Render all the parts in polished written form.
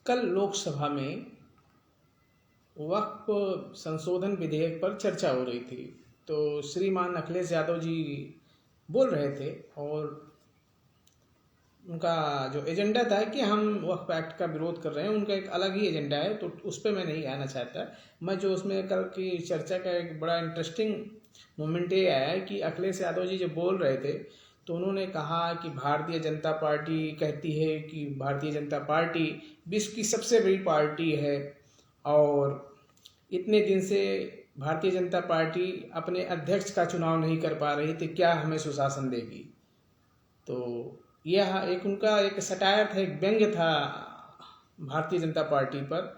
कल लोकसभा में वक्फ संशोधन विधेयक पर चर्चा हो रही थी। तो श्रीमान अखिलेश यादव जी बोल रहे थे और उनका जो एजेंडा था कि हम वक्फ एक्ट का विरोध कर रहे हैं, उनका एक अलग ही एजेंडा है, तो उस पर मैं नहीं आना चाहता। मैं जो उसमें कल की चर्चा का एक बड़ा इंटरेस्टिंग मोमेंट ये आया है कि अखिलेश यादव जी जो बोल रहे थे तो उन्होंने कहा कि भारतीय जनता पार्टी कहती है कि भारतीय जनता पार्टी विश्व की सबसे बड़ी पार्टी है और इतने दिन से भारतीय जनता पार्टी अपने अध्यक्ष का चुनाव नहीं कर पा रही थी, क्या हमें सुशासन देगी। तो यह एक उनका एक सटायर था, एक व्यंग्य था भारतीय जनता पार्टी पर।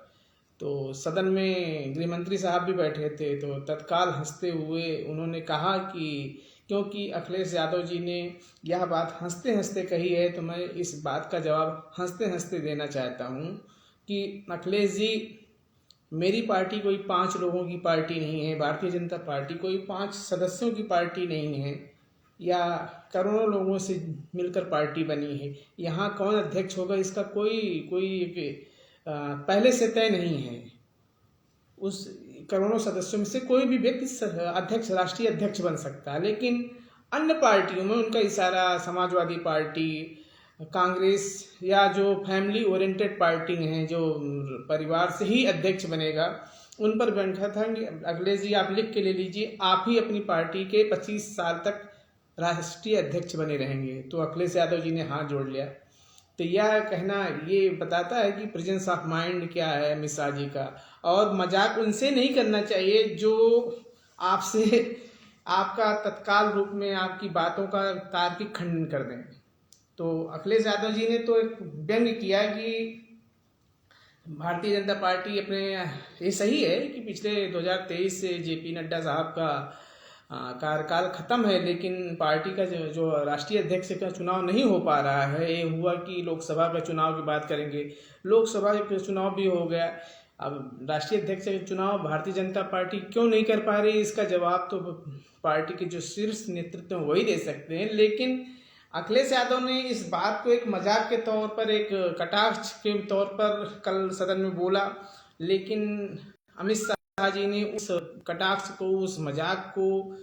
तो सदन में गृह मंत्री साहब भी बैठे थे, तो तत्काल हंसते हुए उन्होंने कहा कि क्योंकि अखिलेश यादव जी ने यह बात हंसते हंसते कही है तो मैं इस बात का जवाब हंसते हंसते देना चाहता हूँ कि अखिलेश जी, मेरी पार्टी कोई 5 लोगों की पार्टी नहीं है, भारतीय जनता पार्टी कोई 5 सदस्यों की पार्टी नहीं है या करोड़ों लोगों से मिलकर पार्टी बनी है। यहाँ कौन अध्यक्ष होगा इसका कोई कोई पहले से तय नहीं है। उस करोड़ों सदस्यों में से कोई भी व्यक्ति अध्यक्ष, राष्ट्रीय अध्यक्ष बन सकता है, लेकिन अन्य पार्टियों में उनका इशारा समाजवादी पार्टी, कांग्रेस या जो फैमिली ओरिएंटेड पार्टी हैं, जो परिवार से ही अध्यक्ष बनेगा, उन पर बैठा था कि अखिलेश जी आप लिख के ले लीजिए, आप ही अपनी पार्टी के 25 साल तक राष्ट्रीय अध्यक्ष बने रहेंगे। तो अखिलेश यादव जी ने हाथ जोड़ लिया। तो यह कहना ये बताता है कि प्रेजेंस ऑफ माइंड क्या है अमित शाह जी का। और मजाक उनसे नहीं करना चाहिए जो आपसे आपका तत्काल रूप में आपकी बातों का तार्किक खंडन कर दें। तो अखिलेश यादव जी ने तो एक व्यंग्य किया कि भारतीय जनता पार्टी अपने, ये सही है कि पिछले 2023 से जेपी नड्डा साहब का कार्यकाल खत्म है, लेकिन पार्टी का जो राष्ट्रीय अध्यक्ष का चुनाव नहीं हो पा रहा है। ये हुआ कि लोकसभा का चुनाव की बात करेंगे, लोकसभा का चुनाव भी हो गया, अब राष्ट्रीय अध्यक्ष का चुनाव भारतीय जनता पार्टी क्यों नहीं कर पा रही, इसका जवाब तो पार्टी के जो शीर्ष नेतृत्व हैं वही दे सकते हैं। लेकिन अखिलेश यादव ने इस बात को एक मजाक के तौर पर, एक कटाक्ष के तौर पर कल सदन में बोला, लेकिन अमित शाह जी ने उस कटाक्ष को, उस मजाक को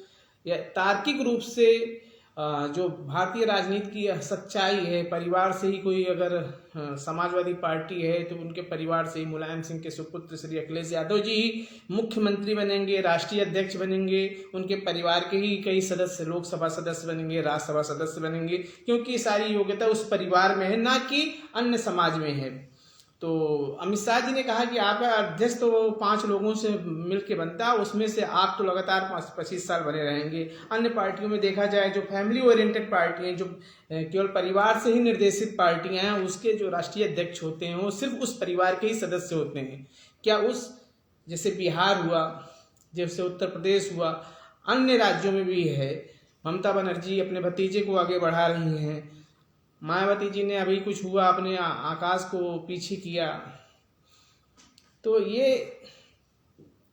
या तार्किक रूप से जो भारतीय राजनीति की सच्चाई है, परिवार से ही कोई अगर समाजवादी पार्टी है तो उनके परिवार से ही मुलायम सिंह के सुपुत्र श्री अखिलेश यादव जी ही मुख्यमंत्री बनेंगे, राष्ट्रीय अध्यक्ष बनेंगे, उनके परिवार के ही कई सदस्य लोकसभा सदस्य बनेंगे, राज्यसभा सदस्य बनेंगे, क्योंकि सारी योग्यता उस परिवार में है, ना कि अन्य समाज में है। तो अमित शाह जी ने कहा कि आपका अध्यक्ष तो 5 लोगों से मिलकर बनता है, उसमें से आप तो लगातार 25 साल बने रहेंगे। अन्य पार्टियों में देखा जाए जो फैमिली ओरिएंटेड पार्टी हैं, जो केवल परिवार से ही निर्देशित पार्टियां हैं, उसके जो राष्ट्रीय अध्यक्ष होते हैं वो सिर्फ उस परिवार के ही सदस्य होते हैं। क्या उस, जैसे बिहार हुआ, जैसे उत्तर प्रदेश हुआ, अन्य राज्यों में भी है। ममता बनर्जी अपने भतीजे को आगे बढ़ा रही हैं, मायावती जी ने अभी कुछ हुआ अपने आकाश को पीछे किया, तो ये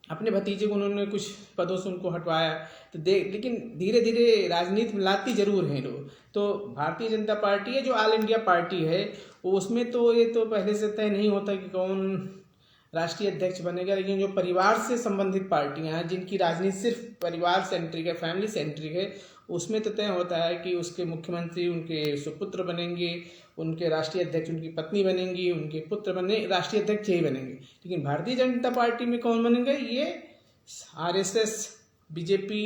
अपने भतीजे को उन्होंने कुछ पदों से उनको हटवाया। तो लेकिन धीरे धीरे राजनीति में लाती जरूर हैं लोग। तो भारतीय जनता पार्टी है जो ऑल इंडिया पार्टी है, उसमें तो ये तो पहले से तय नहीं होता कि कौन राष्ट्रीय अध्यक्ष बनेगा, लेकिन जो परिवार से संबंधित पार्टियां हैं, जिनकी राजनीति सिर्फ परिवार सेंट्रिक है, फैमिली सेंट्रिक है, उसमें तो तय होता है कि उसके मुख्यमंत्री उनके सुपुत्र बनेंगे, उनके राष्ट्रीय अध्यक्ष उनकी पत्नी बनेंगी, उनके पुत्र बने राष्ट्रीय अध्यक्ष यही बनेंगे। लेकिन भारतीय जनता पार्टी में कौन बनेंगे, ये आरएसएस, बीजेपी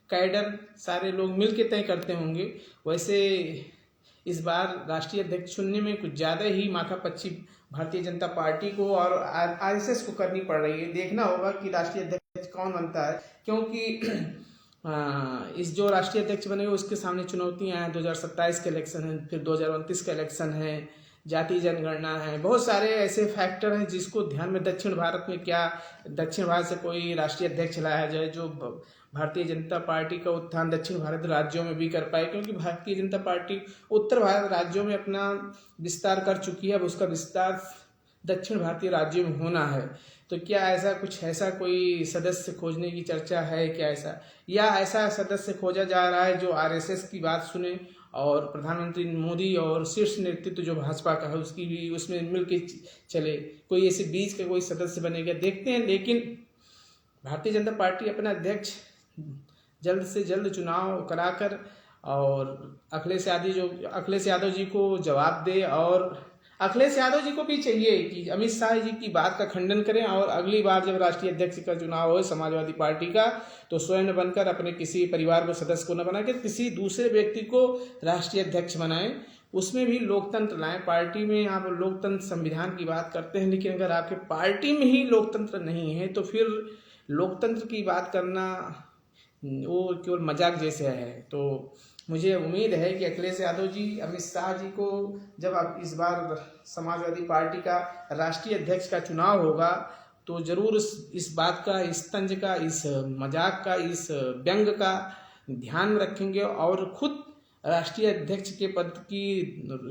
कैडर सारे लोग मिलकर तय करते होंगे। वैसे इस बार राष्ट्रीय अध्यक्ष चुनने में कुछ ज़्यादा ही माथापच्ची भारतीय जनता पार्टी को और आरएसएस को करनी पड़ रही है। देखना होगा कि राष्ट्रीय अध्यक्ष कौन बनता है, क्योंकि इस जो राष्ट्रीय अध्यक्ष बनेगा उसके सामने चुनौतियां हैं। 2027 के इलेक्शन है, फिर 2029 का इलेक्शन है, जाति जनगणना है, बहुत सारे ऐसे फैक्टर हैं जिसको ध्यान में, दक्षिण भारत में क्या दक्षिण भारत से कोई राष्ट्रीय अध्यक्ष लाया जाए जो भारतीय जनता पार्टी का उत्थान दक्षिण भारत राज्यों में भी कर पाए, क्योंकि भारतीय जनता पार्टी उत्तर भारत राज्यों में अपना विस्तार कर चुकी है, अब उसका विस्तार दक्षिण भारतीय राज्यों में होना है। तो क्या ऐसा कोई सदस्य खोजने की चर्चा है क्या, ऐसा या ऐसा सदस्य खोजा जा रहा है जो आरएसएस की बात सुने और प्रधानमंत्री मोदी और शीर्ष नेतृत्व जो भाजपा का है उसकी भी उसमें मिल के चले, कोई ऐसे बीच का कोई सदस्य बनेगा, देखते हैं। लेकिन भारतीय जनता पार्टी अपना अध्यक्ष जल्द से जल्द चुनाव कराकर और अखिलेश यादव जी को जवाब दे, और अखिलेश यादव जी को भी चाहिए कि अमित शाह जी की बात का खंडन करें और अगली बार जब राष्ट्रीय अध्यक्ष का चुनाव हो समाजवादी पार्टी का, तो स्वयं बनकर अपने किसी परिवार को सदस्य को न बनाकर किसी दूसरे व्यक्ति को राष्ट्रीय अध्यक्ष बनाएं। उसमें भी लोकतंत्र लाएं। पार्टी में आप लोकतंत्र संविधान की बात करते हैं, लेकिन अगर आपके पार्टी में ही लोकतंत्र नहीं है तो फिर लोकतंत्र की बात करना वो केवल मजाक जैसे है। तो मुझे उम्मीद है कि अखिलेश यादव जी अमित शाह जी को जब अब इस बार समाजवादी पार्टी का राष्ट्रीय अध्यक्ष का चुनाव होगा तो जरूर इस बात का, इस तंज का, इस मजाक का, इस व्यंग का ध्यान में रखेंगे और खुद राष्ट्रीय अध्यक्ष के पद की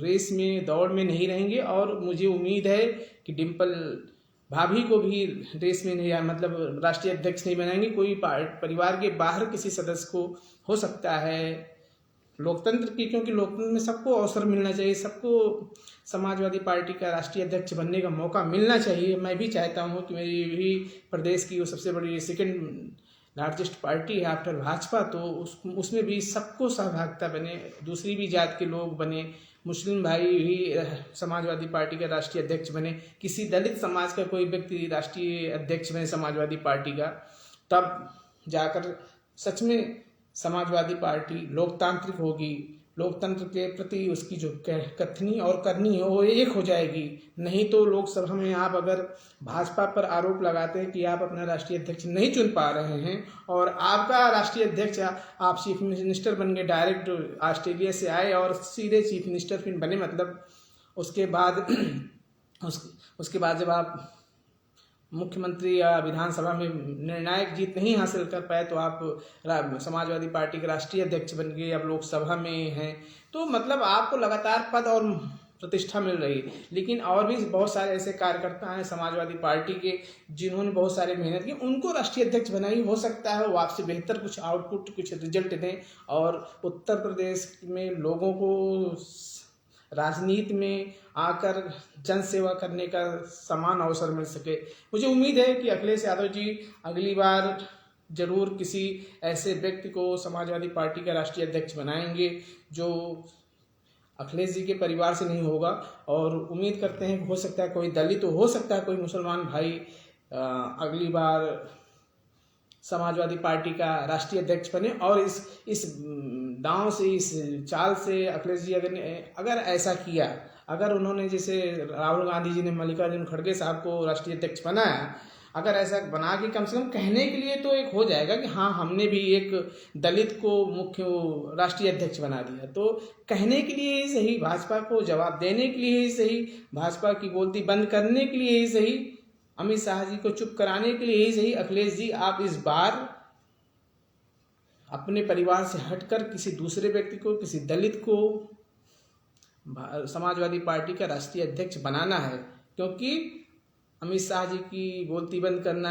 रेस में, दौड़ में नहीं रहेंगे। और मुझे उम्मीद है कि डिम्पल भाभी को भी रेस में नहीं, मतलब राष्ट्रीय अध्यक्ष नहीं बनाएंगे, कोई परिवार के बाहर किसी सदस्य को हो सकता है। लोकतंत्र की, क्योंकि लोकतंत्र में सबको अवसर मिलना चाहिए, सबको समाजवादी पार्टी का राष्ट्रीय अध्यक्ष बनने का मौका मिलना चाहिए। मैं भी चाहता हूं कि मेरी भी प्रदेश की वो सबसे बड़ी सेकंड लार्जेस्ट पार्टी है आफ्टर भाजपा, तो उसमें भी सबको सहभागिता बने, दूसरी भी जात के लोग बने, मुस्लिम भाई भी समाजवादी पार्टी का राष्ट्रीय अध्यक्ष बने, किसी दलित समाज का कोई व्यक्ति राष्ट्रीय अध्यक्ष बने समाजवादी पार्टी का, तब जाकर सच में समाजवादी पार्टी लोकतांत्रिक होगी। लोकतंत्र के प्रति उसकी जो कथनी और करनी है वो एक हो जाएगी। नहीं तो लोकसभा में आप अगर भाजपा पर आरोप लगाते हैं कि आप अपना राष्ट्रीय अध्यक्ष नहीं चुन पा रहे हैं और आपका राष्ट्रीय अध्यक्ष, आप चीफ मिनिस्टर बन गए, डायरेक्ट ऑस्ट्रेलिया से आए और सीधे चीफ मिनिस्टर फिर बने, मतलब उसके बाद जब आप मुख्यमंत्री या विधानसभा में निर्णायक जीत नहीं हासिल कर पाए तो आप समाजवादी पार्टी के राष्ट्रीय अध्यक्ष बन गए, अब लोकसभा में हैं, तो मतलब आपको लगातार पद और प्रतिष्ठा मिल रही है। लेकिन और भी बहुत सारे ऐसे कार्यकर्ता हैं समाजवादी पार्टी के जिन्होंने बहुत सारे मेहनत की, उनको राष्ट्रीय अध्यक्ष बनाई, हो सकता है वो आपसे बेहतर कुछ आउटपुट, कुछ रिजल्ट दें और उत्तर प्रदेश में लोगों को राजनीति में आकर जन सेवा करने का समान अवसर मिल सके। मुझे उम्मीद है कि अखिलेश यादव जी अगली बार जरूर किसी ऐसे व्यक्ति को समाजवादी पार्टी का राष्ट्रीय अध्यक्ष बनाएंगे जो अखिलेश जी के परिवार से नहीं होगा, और उम्मीद करते हैं हो सकता है कोई दलित, हो सकता है कोई मुसलमान भाई अगली बार समाजवादी पार्टी का राष्ट्रीय अध्यक्ष बने। और इस दांव से, इस चाल से अखिलेश जी अगर ऐसा किया, अगर उन्होंने जैसे राहुल गांधी जी ने मल्लिकार्जुन खड़गे साहब को राष्ट्रीय अध्यक्ष बनाया, अगर ऐसा बना के कम से कम कहने के लिए तो एक हो जाएगा कि हाँ हमने भी एक दलित को मुख्य राष्ट्रीय अध्यक्ष बना दिया, तो कहने के लिए ही सही, भाजपा को जवाब देने के लिए ही सही, भाजपा की बोलती बंद करने के लिए ही सही, अमित शाह जी को चुप कराने के लिए ही सही, अखिलेश जी आप इस बार अपने परिवार से हटकर किसी दूसरे व्यक्ति को, किसी दलित को समाजवादी पार्टी का राष्ट्रीय अध्यक्ष बनाना है। क्योंकि अमित शाह जी की बोलती बंद करना,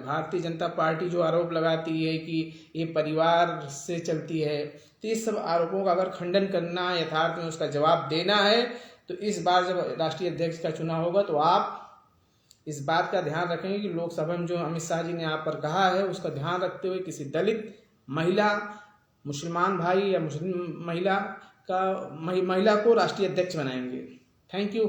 भारतीय जनता पार्टी जो आरोप लगाती है कि ये परिवार से चलती है, तो इस सब आरोपों का अगर खंडन करना, यथार्थ में उसका जवाब देना है, तो इस बार जब राष्ट्रीय अध्यक्ष का चुनाव होगा तो आप इस बात का ध्यान रखेंगे कि लोकसभा में जो अमित शाह जी ने आप पर कहा है उसका ध्यान रखते हुए किसी दलित, महिला, मुसलमान भाई या मुस्लिम महिला को राष्ट्रीय अध्यक्ष बनाएंगे। Thank you.